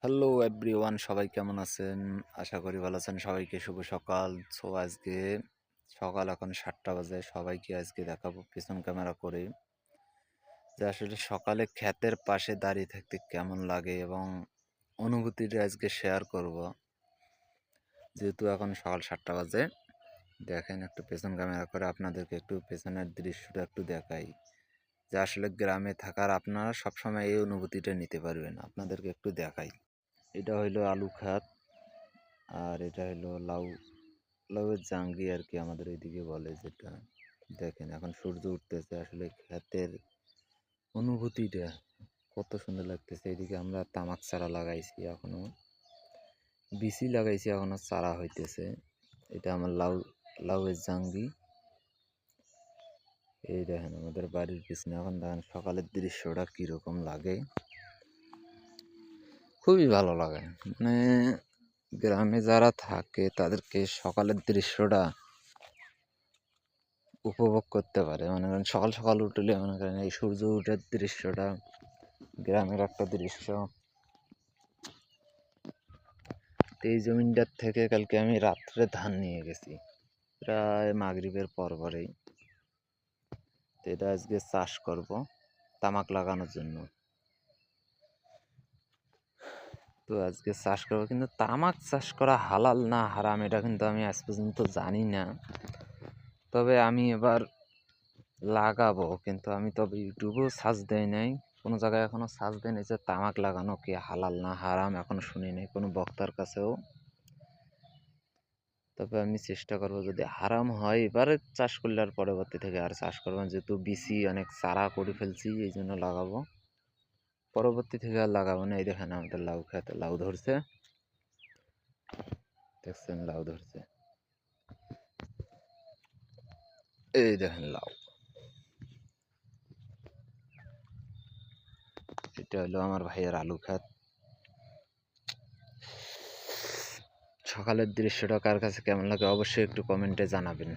Hello everyone, সবাই কেমন আছেন? আশা করি ভালো আছেন। সবাইকে শুভ সকাল। আজকে সকাল এখন ৭টা বাজে। সবাইকে আজকে দেখাবো পিছন ক্যামেরা করে যে আসলে সকালে ক্ষেতের পাশে দাঁড়িয়ে থাকতে কেমন লাগে এবং অনুভূতিটা আজকে শেয়ার করব। যেহেতু এখন সকাল ৭টা বাজে, দেখেন একটু পেছন ক্যামেরা করে আপনাদেরকে একটু পেছনের দৃশ্যটা একটু দেখাই, যে আসলে গ্রামে থাকার আপনারা সবসময় এই অনুভূতিটা নিতে পারবেন। আপনাদেরকে একটু দেখাই। এটা হইলো আলু খাত, আর এটা হলো লাউয়ের জাংলি আর কি আমাদের এইদিকে বলে যেটা। দেখেন এখন সূর্য উঠতেছে, আসলে ক্ষেতের অনুভূতিটা কত সুন্দর লাগতেছে। এইদিকে আমরা তামাক চারা লাগাইছি, এখনো বিচি লাগাইছি, এখনো চারা হইতেছে। এটা আমার লাউয়ের জাংলি। এই দেখেন আমাদের বাড়ির পিছনে এখন দেখেন সকালের দৃশ্যটা কীরকম লাগে, খুবই ভালো লাগে। মানে গ্রামে যারা থাকে তাদেরকে সকালের দৃশ্যটা উপভোগ করতে পারে। মনে করেন সকাল সকাল উঠলে মনে করেন এই সূর্য উঠার দৃশ্যটা গ্রামের একটা দৃশ্য। এই জমিনটার থেকে কালকে আমি রাত্রে ধান নিয়ে গেছি, প্রায় মাগরিবের পরেই। তো এটা আজকে চাষ করব তামাক লাগানোর জন্য। তো আজকে চাষ করবো, কিন্তু তামাক চাষ করা হালাল না হারাম এটা কিন্তু আমি আজ পর্যন্ত জানি না। তবে আমি এবার লাগাবো, কিন্তু আমি তবে ইউটিউবেও সার্চ দেই নাই, কোনো জায়গায় এখনও সার্চ দেয় নাই যে তামাক লাগানো কি হালাল না হারাম, এখনও শুনি নাই কোনো বক্তার কাছেও। তবে আমি চেষ্টা করবো, যদি হারাম হয় এবারে চাষ করলে আর পরবর্তী থেকে আর চাষ করবো না, যেহেতু বিচি অনেক চারা করে ফেলছি, এই জন্য লাগাবো। পরবর্তী থেকে আর লাগাবো না। এই দেখেন আমাদের লাউ খেতে লাউ ধরছে, দেখছেন লাউ ধরছে, এই দেখেন লাউ। এটা হলো আমার ভাইয়ের আলু ক্ষেত। সকালের দৃশ্যটা কার কাছে কেমন লাগে অবশ্যই একটু কমেন্টে জানাবেন।